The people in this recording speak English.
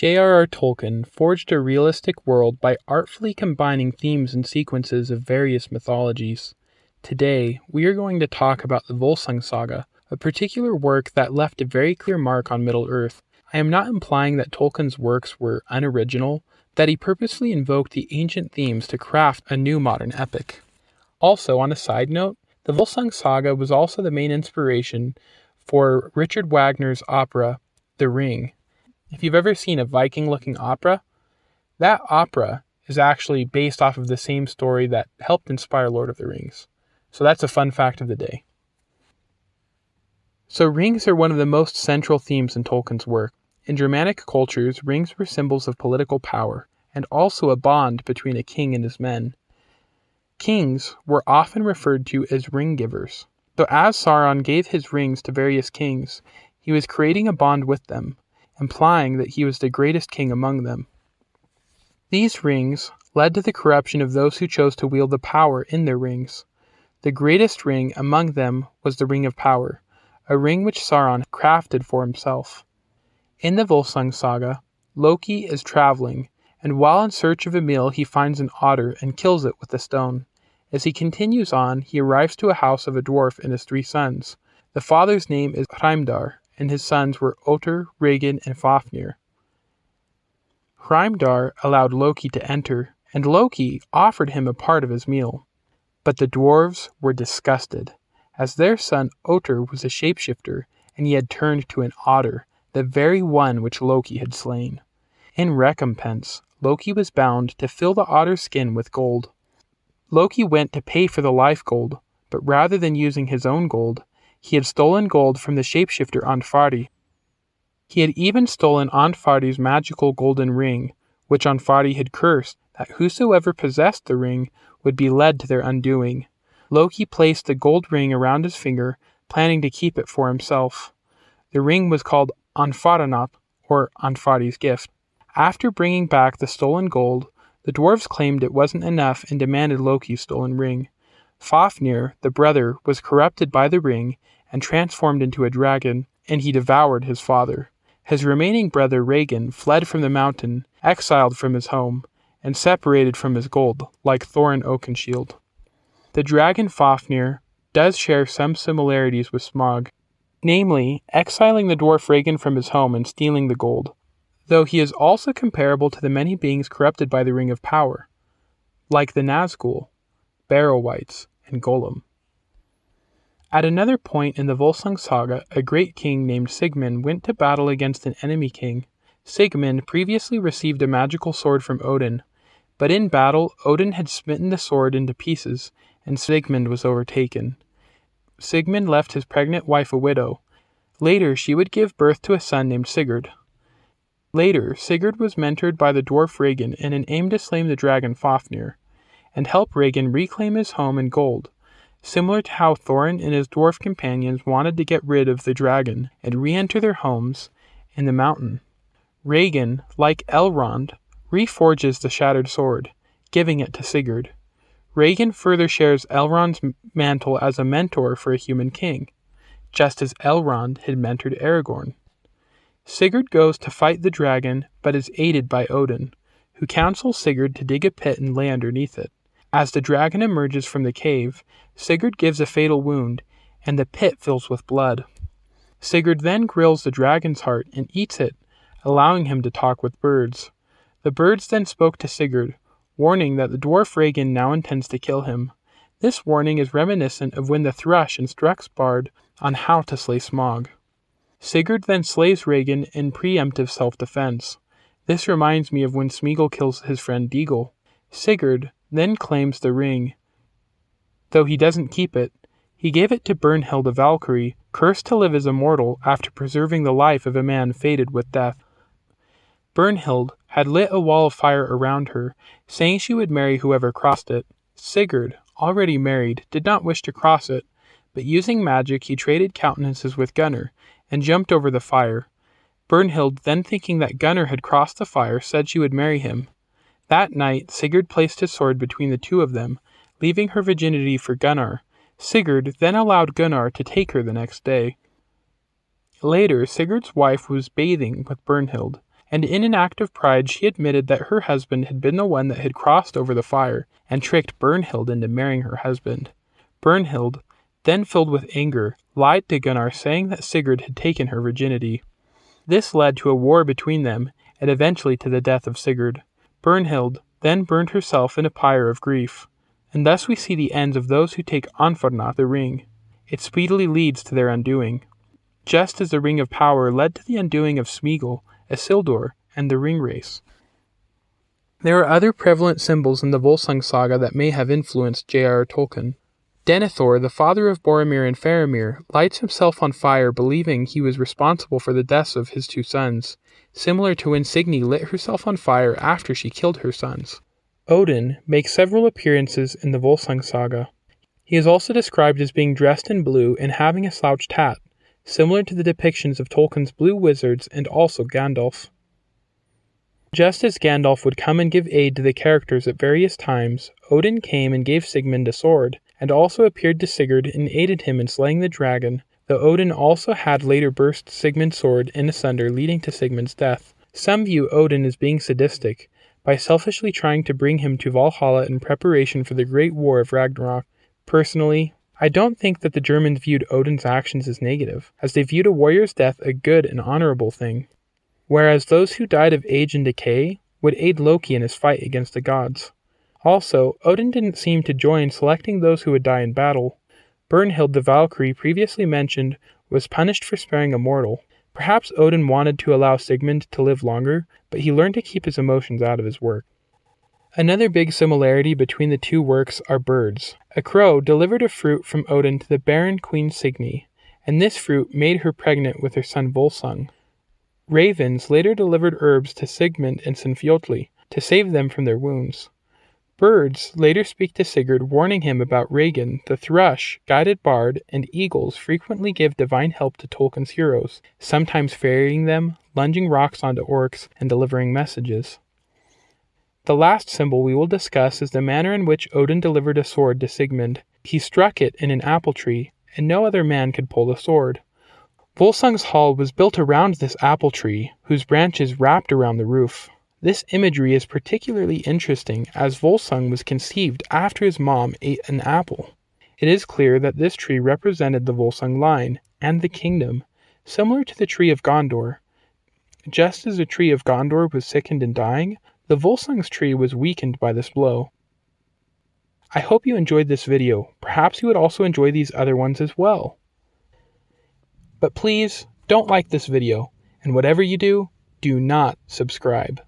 J.R.R. Tolkien forged a realistic world by artfully combining themes and sequences of various mythologies. Today, we are going to talk about the Volsung Saga, a particular work that left a very clear mark on Middle-earth. I am not implying that Tolkien's works were unoriginal, that he purposely invoked the ancient themes to craft a new modern epic. Also, on a side note, the Volsung Saga was also the main inspiration for Richard Wagner's opera, The Ring. If you've ever seen a Viking-looking opera, that opera is actually based off of the same story that helped inspire Lord of the Rings. So that's a fun fact of the day. So rings are one of the most central themes in Tolkien's work. In Germanic cultures, rings were symbols of political power, and also a bond between a king and his men. Kings were often referred to as ring givers. So as Sauron gave his rings to various kings, he was creating a bond with them, implying that he was the greatest king among them. These rings led to the corruption of those who chose to wield the power in their rings. The greatest ring among them was the Ring of Power, a ring which Sauron crafted for himself. In the Volsung Saga, Loki is traveling, and while in search of a meal he finds an otter and kills it with a stone. As he continues on, he arrives to a house of a dwarf and his 3 sons. The father's name is Hreimdar, and his sons were Otter, Regin, and Fafnir. Hreimdar allowed Loki to enter, and Loki offered him a part of his meal. But the dwarves were disgusted, as their son Otter was a shapeshifter, and he had turned to an otter, the very one which Loki had slain. In recompense, Loki was bound to fill the otter's skin with gold. Loki went to pay for the life gold, but rather than using his own gold, he had stolen gold from the shapeshifter Andvari. He had even stolen Andvari's magical golden ring, which Andvari had cursed that whosoever possessed the ring would be led to their undoing. Loki placed the gold ring around his finger, planning to keep it for himself. The ring was called Andvaranat, or Andvari's gift. After bringing back the stolen gold, the dwarves claimed it wasn't enough and demanded Loki's stolen ring. Fafnir, the brother, was corrupted by the ring and transformed into a dragon, and he devoured his father. His remaining brother Regin fled from the mountain, exiled from his home, and separated from his gold, like Thorin Oakenshield. The dragon Fafnir does share some similarities with Smaug, namely, exiling the dwarf Regin from his home and stealing the gold, though he is also comparable to the many beings corrupted by the Ring of Power, like the Nazgul, Barrow-wights, and Golem. At another point in the Volsung Saga, a great king named Sigmund went to battle against an enemy king. Sigmund previously received a magical sword from Odin, but in battle, Odin had smitten the sword into pieces, and Sigmund was overtaken. Sigmund left his pregnant wife a widow. Later, she would give birth to a son named Sigurd. Later, Sigurd was mentored by the dwarf Regin in an aim to slay the dragon Fafnir, and help Regin reclaim his home and gold, similar to how Thorin and his dwarf companions wanted to get rid of the dragon and re-enter their homes in the mountain. Regin, like Elrond, reforges the shattered sword, giving it to Sigurd. Regin further shares Elrond's mantle as a mentor for a human king, just as Elrond had mentored Aragorn. Sigurd goes to fight the dragon, but is aided by Odin, who counsels Sigurd to dig a pit and lay underneath it. As the dragon emerges from the cave, Sigurd gives a fatal wound, and the pit fills with blood. Sigurd then grills the dragon's heart and eats it, allowing him to talk with birds. The birds then spoke to Sigurd, warning that the dwarf Regin now intends to kill him. This warning is reminiscent of when the thrush instructs Bard on how to slay Smaug. Sigurd then slays Regin in preemptive self-defense. This reminds me of when Smeagol kills his friend Deagle. Sigurd then claims the ring. Though he doesn't keep it, he gave it to Brynhild, a Valkyrie, cursed to live as a mortal after preserving the life of a man fated with death. Brynhild had lit a wall of fire around her, saying she would marry whoever crossed it. Sigurd, already married, did not wish to cross it, but using magic he traded countenances with Gunnar, and jumped over the fire. Brynhild, then thinking that Gunnar had crossed the fire, said she would marry him. That night, Sigurd placed his sword between the two of them, leaving her virginity for Gunnar. Sigurd then allowed Gunnar to take her the next day. Later, Sigurd's wife was bathing with Brynhild, and in an act of pride she admitted that her husband had been the one that had crossed over the fire and tricked Brunhild into marrying her husband. Brunhild, then filled with anger, lied to Gunnar saying that Sigurd had taken her virginity. This led to a war between them, and eventually to the death of Sigurd. Brunhild then burned herself in a pyre of grief, and thus we see the ends of those who take Anfarna, the ring. It speedily leads to their undoing, just as the Ring of Power led to the undoing of Smeagol, Isildur, and the Ring Race. There are other prevalent symbols in the Volsung Saga that may have influenced J.R.R Tolkien. Denethor, the father of Boromir and Faramir, lights himself on fire believing he was responsible for the deaths of his 2 sons, similar to when Signy lit herself on fire after she killed her sons. Odin makes several appearances in the Volsung Saga. He is also described as being dressed in blue and having a slouched hat, similar to the depictions of Tolkien's blue wizards and also Gandalf. Just as Gandalf would come and give aid to the characters at various times, Odin came and gave Sigmund a sword, and also appeared to Sigurd and aided him in slaying the dragon, though Odin also had later burst Sigmund's sword in asunder, leading to Sigmund's death. Some view Odin as being sadistic, by selfishly trying to bring him to Valhalla in preparation for the Great War of Ragnarok. Personally, I don't think that the Germans viewed Odin's actions as negative, as they viewed a warrior's death a good and honorable thing, whereas those who died of age and decay would aid Loki in his fight against the gods. Also, Odin didn't seem to join selecting those who would die in battle. Brunhild the Valkyrie previously mentioned was punished for sparing a mortal. Perhaps Odin wanted to allow Sigmund to live longer, but he learned to keep his emotions out of his work. Another big similarity between the 2 works are birds. A crow delivered a fruit from Odin to the barren Queen Signy, and this fruit made her pregnant with her son Volsung. Ravens later delivered herbs to Sigmund and Sinfjotli to save them from their wounds. Birds later speak to Sigurd, warning him about Regin, the thrush, guided bard, and eagles frequently give divine help to Tolkien's heroes, sometimes ferrying them, lunging rocks onto orcs, and delivering messages. The last symbol we will discuss is the manner in which Odin delivered a sword to Sigmund. He struck it in an apple tree, and no other man could pull the sword. Volsung's hall was built around this apple tree, whose branches wrapped around the roof. This imagery is particularly interesting as Volsung was conceived after his mom ate an apple. It is clear that this tree represented the Volsung line and the kingdom, similar to the tree of Gondor. Just as the tree of Gondor was sickened and dying, the Volsung's tree was weakened by this blow. I hope you enjoyed this video. Perhaps you would also enjoy these other ones as well. But please, don't like this video, and whatever you do, do not subscribe.